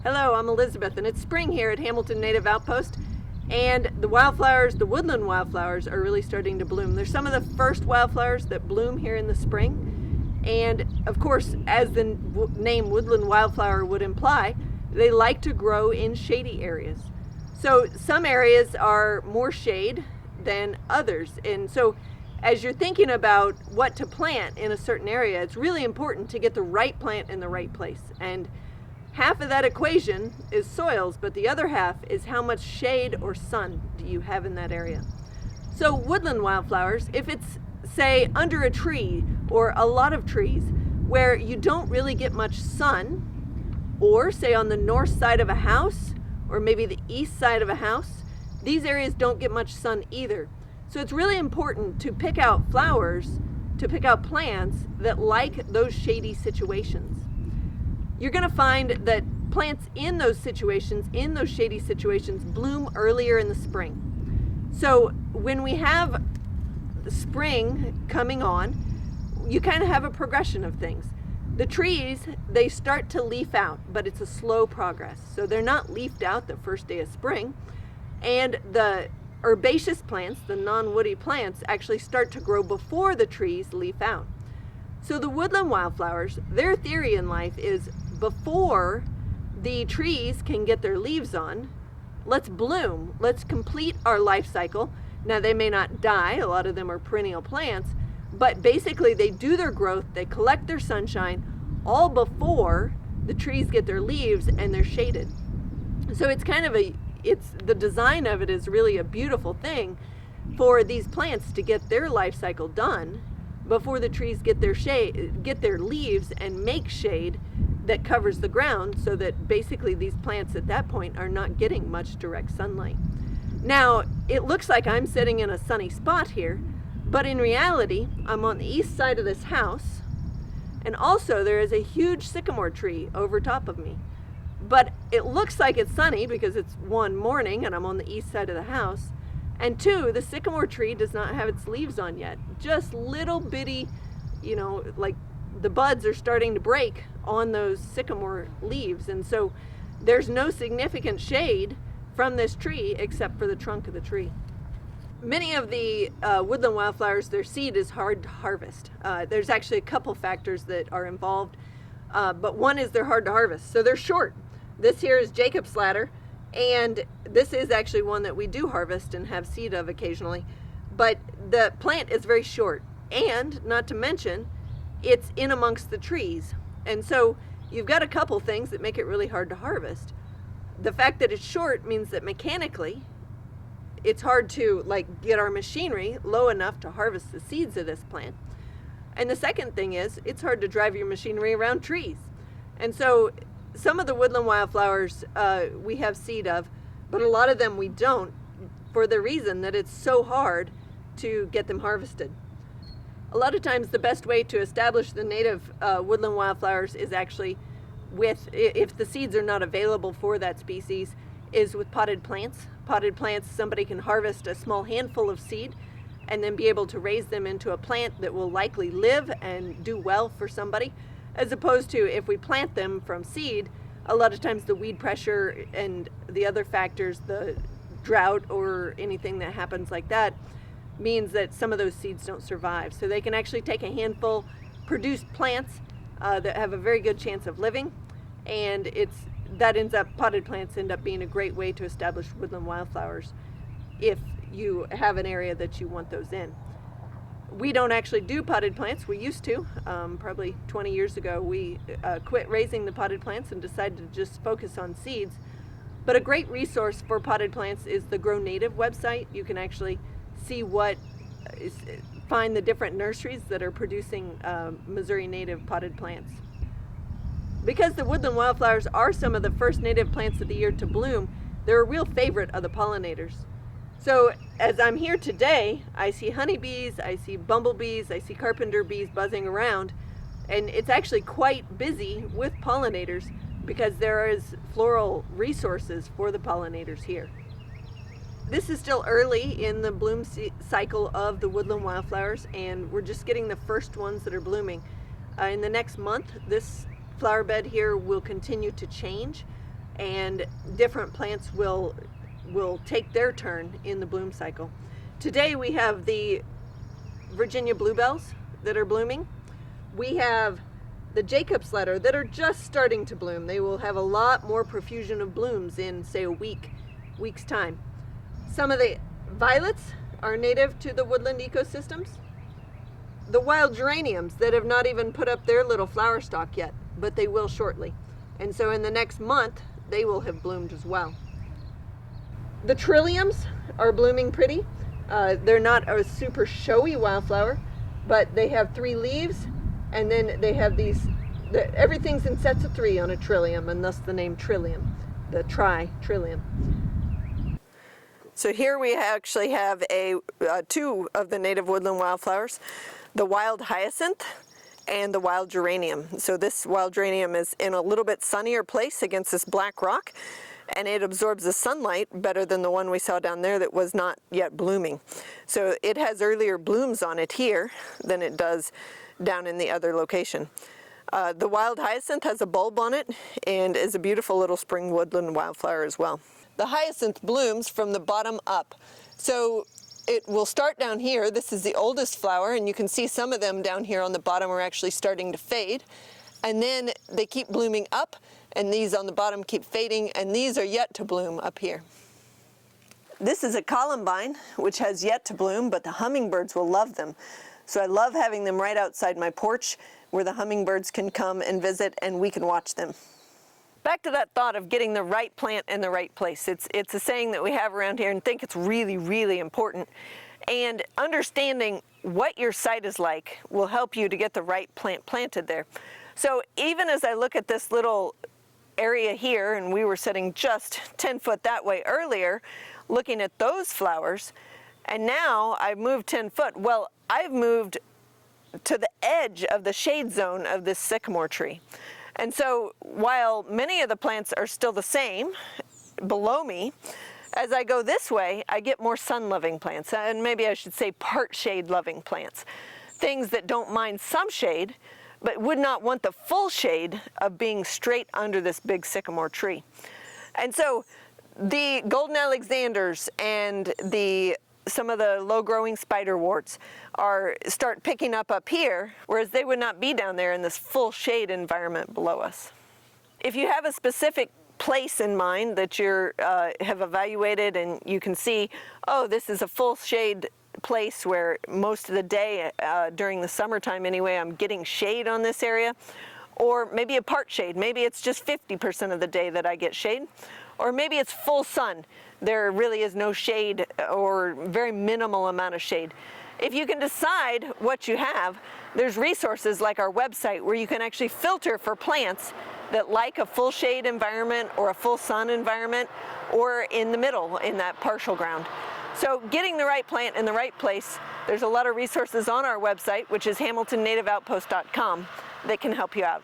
Hello, I'm Elizabeth, and it's spring here at Hamilton Native Outpost, and the wildflowers, the woodland wildflowers, are really starting to bloom. They're some of the first wildflowers that bloom here in the spring, and of course, as the name woodland wildflower would imply, they like to grow in shady areas. So some areas are more shade than others, and so as you're thinking about what to plant in a certain area, it's really important to get the right plant in the right place. And half of that equation is soils, but the other half is how much shade or sun do you have in that area. So woodland wildflowers, if it's, say, under a tree or a lot of trees where you don't really get much sun, or say on the north side of a house, or maybe the east side of a house, these areas don't get much sun either. So it's really important to pick out flowers, to pick out plants that like those shady situations. You're going to find that plants in those situations, in those shady situations, bloom earlier in the spring. So when we have spring coming on, you kind of have a progression of things. The trees, they start to leaf out, but it's a slow progress. So they're not leafed out the first day of spring. And the herbaceous plants, the non-woody plants, actually start to grow before the trees leaf out. So the woodland wildflowers, their theory in life is before the trees can get their leaves on, let's bloom, let's complete our life cycle. Now they may not die, a lot of them are perennial plants, but basically they do their growth, they collect their sunshine all before the trees get their leaves and they're shaded. So it's kind of the design of it is really a beautiful thing for these plants to get their life cycle done before the trees get their leaves and make shade that covers the ground, so that basically these plants at that point are not getting much direct sunlight. Now, it looks like I'm sitting in a sunny spot here, but in reality, I'm on the east side of this house, and also there is a huge sycamore tree over top of me. But it looks like it's sunny because it's one, morning and I'm on the east side of the house, and two, the sycamore tree does not have its leaves on yet. Just little bitty, like the buds are starting to break on those sycamore leaves, and so there's no significant shade from this tree except for the trunk of the tree. Many of the woodland wildflowers, their seed is hard to harvest. There's actually a couple factors that are involved, but one is they're hard to harvest, so they're short. This here is Jacob's ladder, and this is actually one that we do harvest and have seed of occasionally, but the plant is very short, and not to mention it's in amongst the trees, and so you've got a couple things that make it really hard to harvest. The fact that it's short means that mechanically it's hard to get our machinery low enough to harvest the seeds of this plant. And the second thing is it's hard to drive your machinery around trees. And so some of the woodland wildflowers we have seed of, but a lot of them we don't, for the reason that it's so hard to get them harvested. A lot of times the best way to establish the native woodland wildflowers is actually if the seeds are not available for that species, is with potted plants. Potted plants, somebody can harvest a small handful of seed and then be able to raise them into a plant that will likely live and do well for somebody, as opposed to if we plant them from seed, a lot of times the weed pressure and the other factors, the drought or anything that happens like that, means that some of those seeds don't survive. So they can actually take a handful, produce plants that have a very good chance of living, and potted plants end up being a great way to establish woodland wildflowers if you have an area that you want those in. We don't actually do potted plants. We used to. Probably 20 years ago, we quit raising the potted plants and decided to just focus on seeds. But a great resource for potted plants is the Grow Native website. You can actually see find the different nurseries that are producing Missouri native potted plants. Because the woodland wildflowers are some of the first native plants of the year to bloom, they're a real favorite of the pollinators. So as I'm here today, I see honeybees, I see bumblebees, I see carpenter bees buzzing around, and it's actually quite busy with pollinators because there is floral resources for the pollinators here. This is still early in the bloom cycle of the woodland wildflowers, and we're just getting the first ones that are blooming. In the next month, this flower bed here will continue to change, and different plants will take their turn in the bloom cycle. Today we have the Virginia bluebells that are blooming. We have the Jacob's ladder that are just starting to bloom. They will have a lot more profusion of blooms in, say, a week's time. Some of the violets are native to the woodland ecosystems. The wild geraniums that have not even put up their little flower stalk yet, but they will shortly. And so in the next month, they will have bloomed as well. The trilliums are blooming pretty. They're not a super showy wildflower, but they have 3 leaves, and then they have these, everything's in sets of 3 on a trillium, and thus the name trillium, the tri-trillium. So here we actually have 2 of the native woodland wildflowers, the wild hyacinth and the wild geranium. So this wild geranium is in a little bit sunnier place against this black rock, and it absorbs the sunlight better than the one we saw down there that was not yet blooming. So it has earlier blooms on it here than it does down in the other location. The wild hyacinth has a bulb on it and is a beautiful little spring woodland wildflower as well. The hyacinth blooms from the bottom up. So it will start down here. This is the oldest flower, and you can see some of them down here on the bottom are actually starting to fade. And then they keep blooming up, and these on the bottom keep fading, and these are yet to bloom up here. This is a columbine, which has yet to bloom, but the hummingbirds will love them. So I love having them right outside my porch where the hummingbirds can come and visit and we can watch them. Back to that thought of getting the right plant in the right place. It's a saying that we have around here and think it's really, really important. And understanding what your site is like will help you to get the right plant planted there. So even as I look at this little area here, and we were sitting just 10 foot that way earlier, looking at those flowers, and now I've moved 10 foot. Well, I've moved to the edge of the shade zone of this sycamore tree. And so while many of the plants are still the same below me, as I go this way, I get more sun-loving plants, and maybe I should say part shade-loving plants. Things that don't mind some shade, but would not want the full shade of being straight under this big sycamore tree. And so the golden alexanders and some of the low-growing spiderworts start picking up here, whereas they would not be down there in this full shade environment below us. If you have a specific place in mind that you have evaluated and you can see, oh, this is a full shade place where most of the day, during the summertime anyway, I'm getting shade on this area, or maybe a part shade. Maybe it's just 50% of the day that I get shade, or maybe it's full sun. There really is no shade or very minimal amount of shade. If you can decide what you have, there's resources like our website where you can actually filter for plants that like a full shade environment or a full sun environment, or in the middle in that partial ground. So getting the right plant in the right place, there's a lot of resources on our website, which is HamiltonNativeOutpost.com, that can help you out.